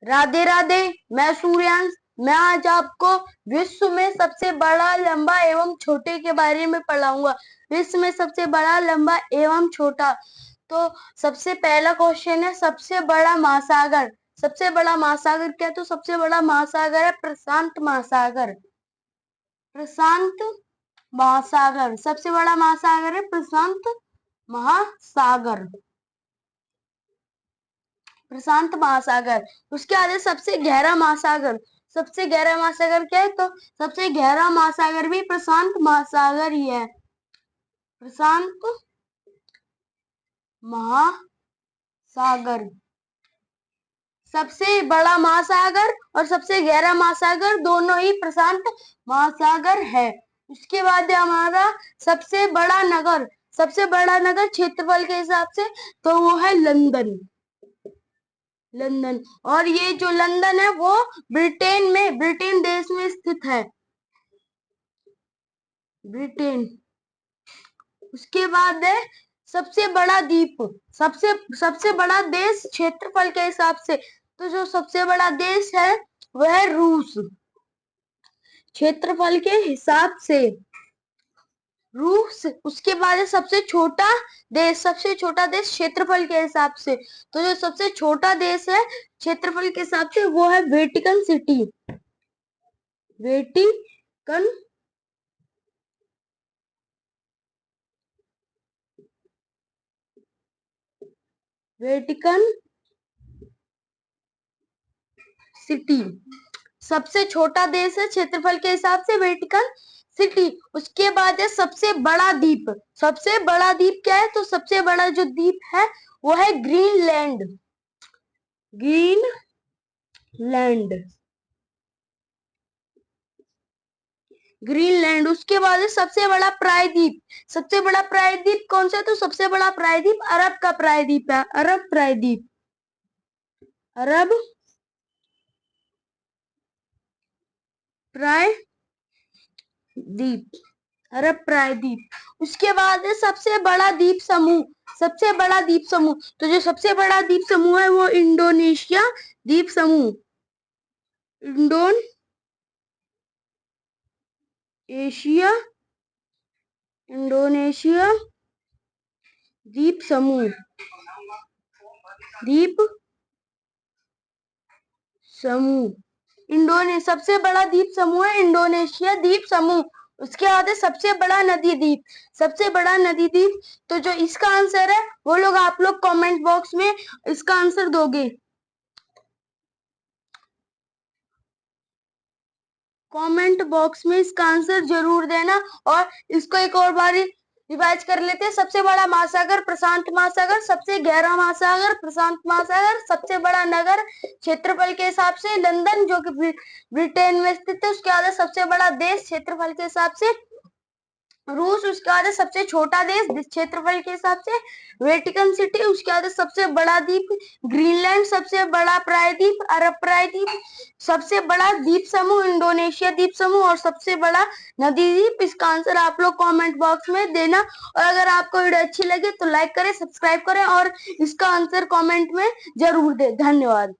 राधे राधे। मैं सूर्यांश। मैं आज आपको विश्व में सबसे बड़ा, लंबा एवं छोटे के बारे में पढ़ाऊंगा। विश्व में सबसे बड़ा, लंबा एवं छोटा। तो सबसे पहला क्वेश्चन है, सबसे बड़ा महासागर। सबसे बड़ा महासागर क्या है? तो सबसे बड़ा महासागर है प्रशांत महासागर। प्रशांत महासागर सबसे बड़ा महासागर है, प्रशांत महासागर। प्रशांत महासागर। उसके आगे सबसे गहरा महासागर। सबसे गहरा महासागर क्या है? तो सबसे गहरा महासागर भी प्रशांत महासागर ही है। प्रशांत महासागर। सबसे बड़ा महासागर और सबसे गहरा महासागर दोनों ही प्रशांत महासागर है। उसके बाद है हमारा सबसे बड़ा नगर। सबसे बड़ा नगर क्षेत्रफल के हिसाब से तो वो है लंदन। लंदन। और ये जो लंदन है वो ब्रिटेन देश में स्थित है। ब्रिटेन। उसके बाद है सबसे बड़ा द्वीप। सबसे बड़ा देश क्षेत्रफल के हिसाब से तो जो सबसे बड़ा देश है वह है रूस। क्षेत्रफल के हिसाब से रूस। उसके बाद है सबसे छोटा देश। सबसे छोटा देश क्षेत्रफल के हिसाब से तो जो सबसे छोटा देश है क्षेत्रफल के हिसाब से वो है Vatican city. Vatican Vatican city सबसे छोटा देश है क्षेत्रफल के हिसाब से, वेटिकन सिटी। उसके बाद है सबसे बड़ा द्वीप। सबसे बड़ा द्वीप क्या है? तो सबसे बड़ा जो द्वीप है वो है ग्रीनलैंड। ग्रीनलैंड। ग्रीनलैंड। उसके बाद है सबसे बड़ा प्रायद्वीप। सबसे बड़ा प्रायद्वीप कौन सा है? तो सबसे बड़ा प्रायद्वीप अरब का प्रायद्वीप है। अरब प्रायद्वीप। अरब प्रायद्वीप। अरब प्रायद्वीप। उसके बाद है सबसे बड़ा द्वीप समूह। सबसे बड़ा द्वीप समूह तो जो सबसे बड़ा द्वीप समूह है वो इंडोनेशिया द्वीप समूह। इंडोनेशिया द्वीप समूह। द्वीप समूह। सबसे बड़ा द्वीप समूह है इंडोनेशिया द्वीप समूह। उसके बाद है सबसे बड़ा नदी द्वीप। सबसे बड़ा नदी द्वीप तो जो इसका आंसर है वो लोग आप लोग कमेंट बॉक्स में इसका आंसर दोगे। कमेंट बॉक्स में इसका आंसर जरूर देना। और इसको एक और बार रिवाइज कर लेते हैं। सबसे बड़ा महासागर प्रशांत महासागर। सबसे गहरा महासागर प्रशांत महासागर। सबसे बड़ा नगर क्षेत्रफल के हिसाब से लंदन जो कि ब्रिटेन में स्थित है। उसके बाद सबसे बड़ा देश क्षेत्रफल के हिसाब से रूस। उसके बाद सबसे छोटा देश क्षेत्रफल के हिसाब से वेटिकन सिटी। उसके बाद सबसे बड़ा द्वीप ग्रीनलैंड। सबसे बड़ा प्रायद्वीप अरब प्रायद्वीप। सबसे बड़ा द्वीप समूह इंडोनेशिया द्वीप समूह। और सबसे बड़ा नदी द्वीप। इसका आंसर आप लोग कमेंट बॉक्स में देना। और अगर आपको वीडियो अच्छी लगे तो लाइक करें, सब्सक्राइब करें और इसका आंसर कमेंट में जरूर दें। धन्यवाद।